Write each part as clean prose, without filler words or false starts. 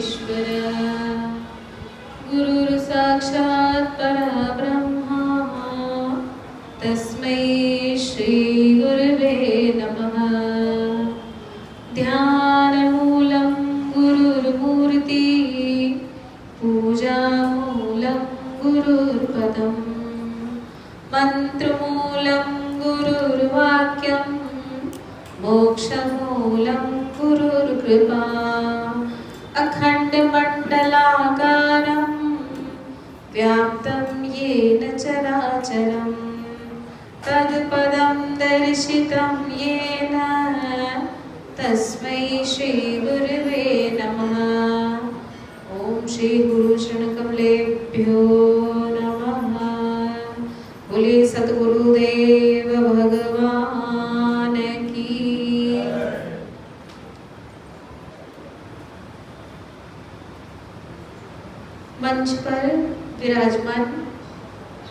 ईश्वर गुरुर् साक्षात् परब्रह्म तस्मै श्री गुरवे नमः। ध्यानमूलं गुरुर्मूर्ति पूजामूलं गुरुर्पदम् मंत्रमूलं गुरुर्वाक्यं मोक्षमूलं गुरुर्कृपा। अखण्डमण्डलाकारं व्याप्तं येन चराचरं तत्पदं दर्शितं येन तस्मै श्री गुरवे नमः। ओम श्री गुरु चरणकमलेभ्यो नमः। बोले सतगुरुदेव भगवान की। मंच पर विराजमान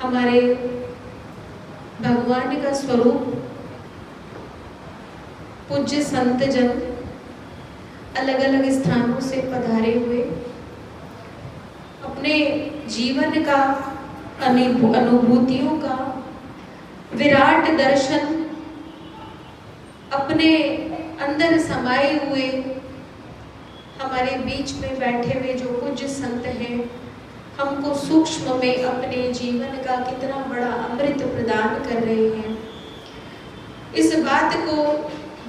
हमारे भगवान का स्वरूप पूज्य संत जन अलग अलग स्थानों से पधारे हुए अपने जीवन का अनुभूतियों का विराट दर्शन अपने अंदर समाये हुए हमारे बीच में बैठे हुए जो पूज्य संत हैं, हमको सूक्ष्म में अपने जीवन का कितना बड़ा अमृत प्रदान कर रहे हैं। इस बात को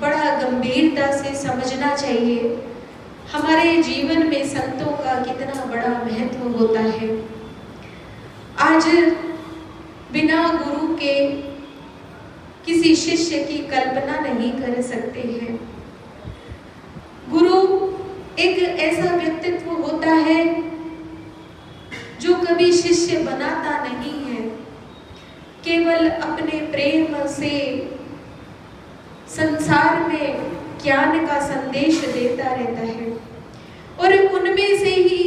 बड़ा गंभीरता से समझना चाहिए। हमारे जीवन में संतों का कितना बड़ा महत्व होता है। आज बिना गुरु के किसी शिष्य की कल्पना नहीं कर सकते हैं। गुरु एक ऐसा व्यक्तित्व होता है जो कभी शिष्य बनाता नहीं है, केवल अपने प्रेम से संसार में ज्ञान का संदेश देता रहता है और उनमें से ही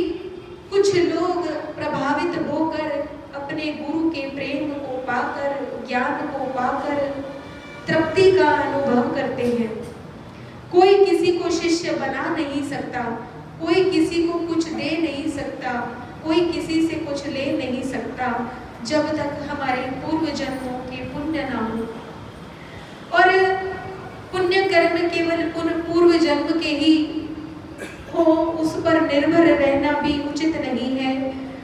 कुछ लोग प्रभावित होकर अपने गुरु के प्रेम को पाकर, ज्ञान को पाकर तृप्ति का अनुभव करते हैं। कोई किसी को शिष्य बना नहीं सकता, कोई किसी को कुछ दे नहीं सकता, कोई किसी से कुछ ले नहीं सकता जब तक हमारे पूर्व जन्मों के पुण्य ना हो। और पुण्य कर्म केवल पूर्व जन्म के ही हो, उस पर निर्भर रहना भी उचित नहीं है।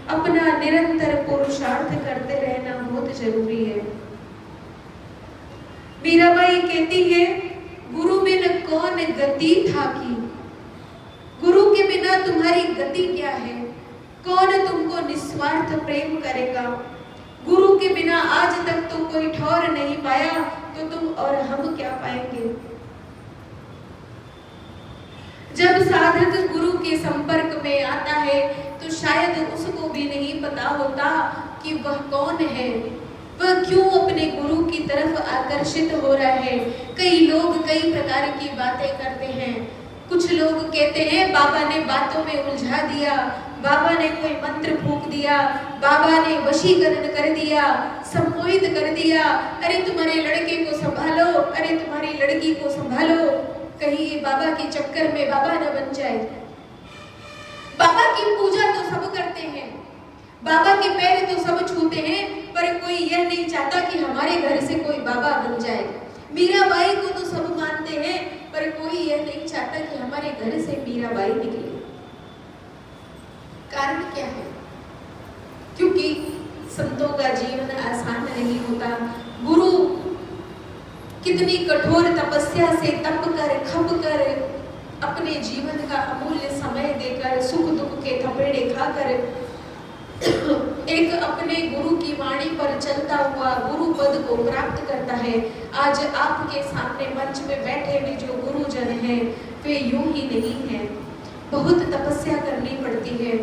अपना निरंतर पुरुषार्थ करते रहना बहुत जरूरी है। मीराबाई कहती है, गुरु बिन कौन गति था की। गुरु के बिना तुम्हारी गति क्या है? कौन तुमको निस्वार्थ प्रेम करेगा? गुरु के बिना आज तक तो कोई ठौर नहीं पाया, तो तुम और हम क्या पाएंगे? जब साधक गुरु के संपर्क में आता है तो शायद उसको भी नहीं पता होता कि वह कौन है, वह क्यों अपने गुरु की तरफ आकर्षित हो रहा है। कई लोग कई प्रकार की बातें करते हैं। कुछ लोग कहते हैं बाबा ने बातों में उलझा दिया, बाबा ने कोई मंत्र फूंक दिया, बाबा ने वशीकरण कर दिया, सम्मोहित कर दिया। अरे तुम्हारे लड़के को संभालो, अरे तुम्हारी लड़की को संभालो, कहीं बाबा के चक्कर में बाबा न बन जाए। बाबा की पूजा तो सब करते हैं, बाबा के पैर तो सब छूते हैं, पर कोई यह नहीं चाहता कि हमारे घर से कोई बाबा बन जाए। मीराबाई को तो सब मानते हैं, पर कोई यह नहीं चाहता कि हमारे घर से मीराबाई निकले। कारण क्या है? क्योंकि संतों का जीवन आसान नहीं होता। गुरु कितनी कठोर तपस्या से तप कर, खप कर, अपने जीवन का अमूल्य समय देकर, सुख दुख के थपेड़े खाकर एक अपने गुरु की वाणी पर चलता हुआ गुरु पद को प्राप्त करता है। आज आपके सामने मंच में बैठे हुए जो गुरुजन हैं, वे यूं ही नहीं हैं। बहुत तपस्या करनी पड़ती है,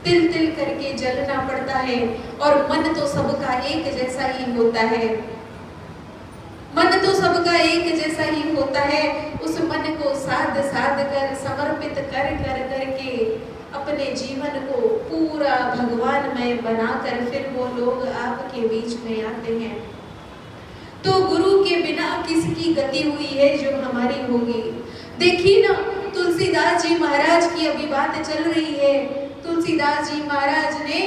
तिल तिल करके जलना पड़ता है। और मन तो सबका एक जैसा ही होता है, मन तो सबका एक जैसा ही होता है। उस मन को साध साध कर, समर्पित कर कर करके अपने जीवन को पूरा भगवानमय बनाकर फिर वो लोग आपके बीच में आते हैं। तो गुरु के बिना किसकी गति हुई है जो हमारी होगी? देखिए ना, तुलसीदास जी महाराज की अभी बात चल रही है। तुलसीदास जी महाराज ने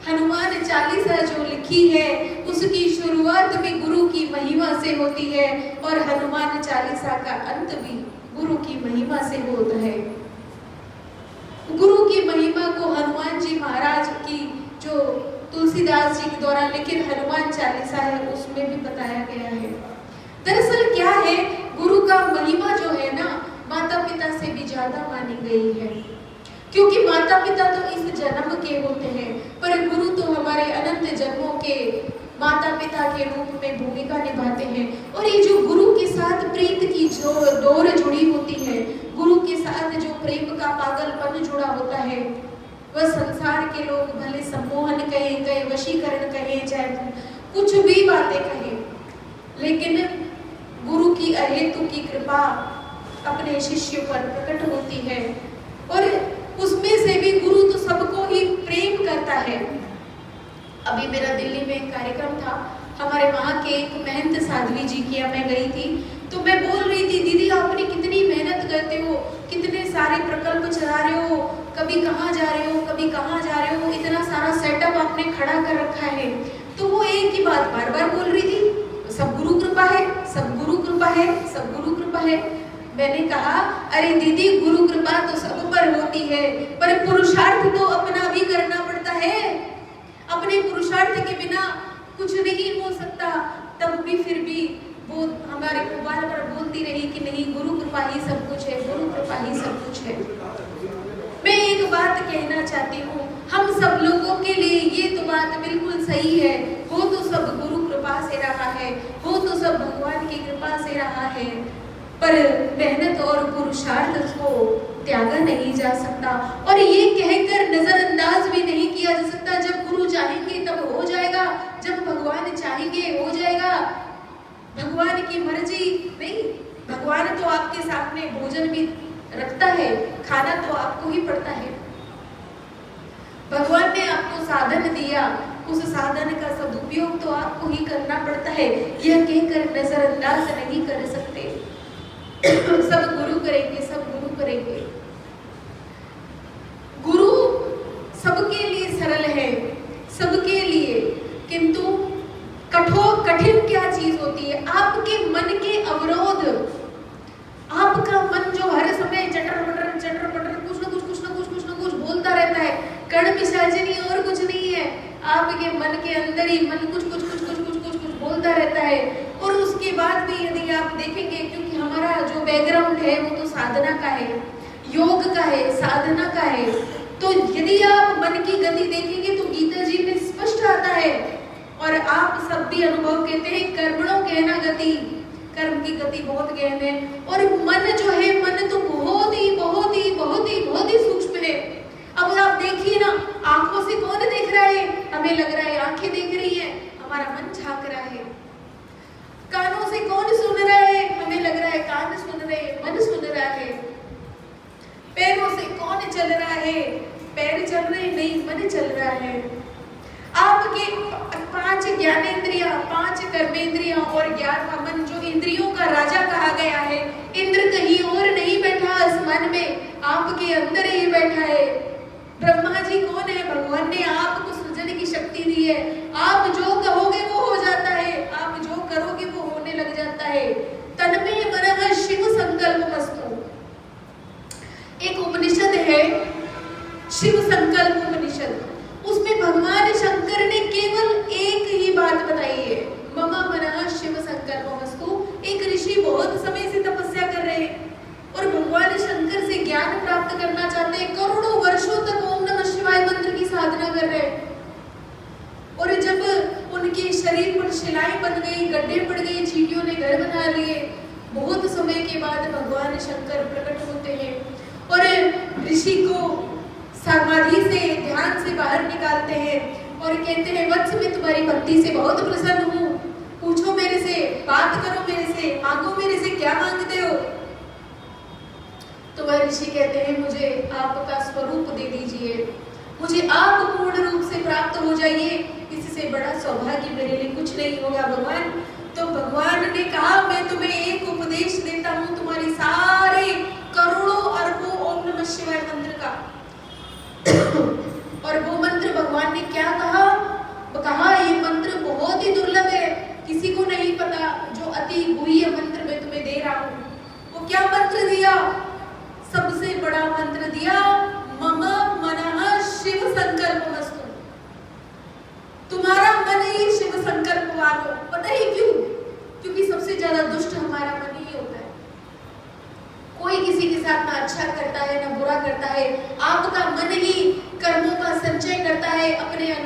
हनुमान चालीसा जो लिखी है उसकी शुरुआत भी गुरु की महिमा से होती है और हनुमान चालीसा का अंत भी गुरु की महिमा से होता है। गुरु की महिमा को हनुमान जी महाराज की जो तुलसीदास जी के द्वारा लिखित हनुमान चालीसा है उसमें भी बताया गया है। दरअसल क्या है, गुरु का महिमा जो है ना माता पिता से भी ज्यादा मानी गई है, क्योंकि माता पिता तो इस जन्म के होते हैं पर गुरु तो हमारे अनंत जन्मों के माता पिता के रूप में भूमिका निभाते हैं। और ये जो गुरु के साथ प्रीत की जो डोर जुड़ी होती है, गुरु के साथ जो प्रेम का पागलपन जुड़ा होता है, वह संसार के लोग भले सम्मोहन कहें, चाहे वशीकरण कहें, चाहे कुछ भी बातें कहें, लेकिन गुरु की अहेतु की कृपा अपने शिष्यों पर प्रकट होती है और उसमें से भी गुरु तो सबको ही प्रेम करता है। अभी मेरा दिल्ली में एक कार्यक्रम था, हमारे वहाँ के एक महंत साध्वी जी की मैं गई थी, तो मैं बोल रही थी दीदी आपने कितनी मेहनत करते हो, कितने सारे प्रकल्प चला रहे हो, कभी कहाँ जा रहे हो, कभी कहाँ जा रहे हो, इतना सारा सेटअप आपने खड़ा कर रखा है। तो वो एक ही बात बार बार बोल रही थी, सब गुरु कृपा है, सब गुरु कृपा है, सब गुरु कृपा है। मैंने कहा अरे दीदी गुरु कृपा तो सब पर होती है पर पुरुषार्थ तो अपना भी करना पड़ता है, अपने पुरुषार्थ के बिना कुछ नहीं हो सकता। तब भी फिर भी वो हमारे को बार बार बोलती रही कि नहीं गुरु कृपा ही सब कुछ है, गुरु कृपा ही सब कुछ है। मैं एक बात कहना चाहती हूँ, हम सब लोगों के लिए ये तो बात बिल्कुल सही है, वो तो सब गुरु कृपा से रहा है, वो तो सब भगवान की कृपा से रहा है, पर मेहनत और पुरुषार्थ को त्यागा नहीं जा सकता और ये कहकर नजरअंदाज भी नहीं किया जा सकता। जब गुरु चाहेंगे तब हो जाएगा, जब भगवान चाहेंगे हो जाएगा। भगवान की मर्जी नहीं, भगवान तो आपके सामने भोजन भी रखता है, खाना तो आपको ही पड़ता है। भगवान ने आपको साधन दिया, उस साधन का सदुपयोग तो आपको ही करना पड़ता है, यह कहकर नजरअंदाज नहीं कर सकते। सब गुरु करेंगे, सब गुरु करेंगे। गुरु सबके लिए सरल है, सबके लिए, किंतु कठिन क्या चीज होती है? आपके मन के अवरोध, आपका मन जो हर समय चटर पटर कुछ ना कुछ बोलता रहता है, कर्ण पिशाचिनी और कुछ नहीं है, आपके मन के अंदर ही मन कुछ बोलता रहता है। और उसके बाद भी यदि आप देखेंगे, क्योंकि हमारा जो बैकग्राउंड है वो तो साधना का है, योग का है, साधना का है, तो यदि आप मन की गति देखेंगे तो गीता जी में स्पष्ट आता है और आप सब भी अनुभव कहते हैं कर्मणों कहना गति, कर्म की गति बहुत गहन है। और मन जो है, मन तो बहुत ही सूक्ष्म है। अब आप देखिए ना, आंखों से कौन देख रहा है? हमें लग रहा है आंखें देख रही है, हमारा मन झांक रहा है। कानों से कौन सुन रहा है? हमें लग रहा है कान सुन रहे, मन सुन रहा है। पैरों से कौन चल रहा है? पैर चल रहे नहीं, मन चल रहा है। आपके 5 ज्ञानेंद्रियां, 5 कर्मेंद्रियां और 11वां मन जो इंद्रियों का राजा कहा गया है, इंद्र कहीं और नहीं बैठा आसमान में, आपके अंदर ही बैठा है। ब्रह्मा जी कौन है? भगवान ने आपको सृजन की शक्ति दी है। आप जो कहोगे वो हो जाता है, आप जो करोगे वो होने लग जाता है। तन्मे मनः शिव संकल्पमस्तु, एक उपनिषद है शिव संकल्प उपनिषद, उसमें भगवान शंकर ने केवल एक ही बात बताई है, मम मनः शिव संकल्पमस्तु। एक ऋषि बहुत समय से तपस्या कर रहे हैं और भगवान शंकर से ज्ञान प्राप्त करना चाहते हैं, करोड़ों वर्षों तक ओम नमः शिवाय मंत्र की साधना कर रहे हैं। और जब उनके शरीर पर शिलाएं बन गई, गड्ढे पड़ गए, चींटियों ने घर बना लिए, बहुत समय के बाद भगवान शंकर प्रकट होते हैं और ऋषि को समाधि से, ध्यान से बाहर निकालते हैं और कहते हैं वत्स मैं तुम्हारी भक्ति से बहुत प्रसन्न हूँ, पूछो मेरे से, बात करो मेरे से, मांगो मेरे से, क्या मांगते हो? तो वह ऋषि कहते हैं मुझे आपका स्वरूप दे दीजिए, मुझे आप पूर्ण रूप से प्राप्त हो जाइए, इससे बड़ा सौभाग्य मेरे लिए कुछ नहीं होगा भगवान। तो भगवान ने कहा मैं तुम्हें एक उपदेश देता हूँ, तुम्हारे सारे करोड़ों और शिवाय मंत्र का। और वो मंत्र भगवान ने क्या कहा? कहा ये मंत्र बहुत ही दुर्लभ है, किसी को नहीं पता, जो अति गुह्य मंत्र मैं तुम्हें दे रहा हूं। वो क्या मंत्र दिया? सबसे बड़ा मंत्र दिया, मम मनः शिव संकल्पमस्तु। तुम्हारा मन ही शिव संकल्प वालो। पता ही क्यों? क्योंकि सबसे ज्यादा दुष्ट हमारा मन ही होता है। कोई किसी के साथ ना अच्छा करता है ना बुरा करता है, आपका मन ही कर्मों का संचय करता है, अपने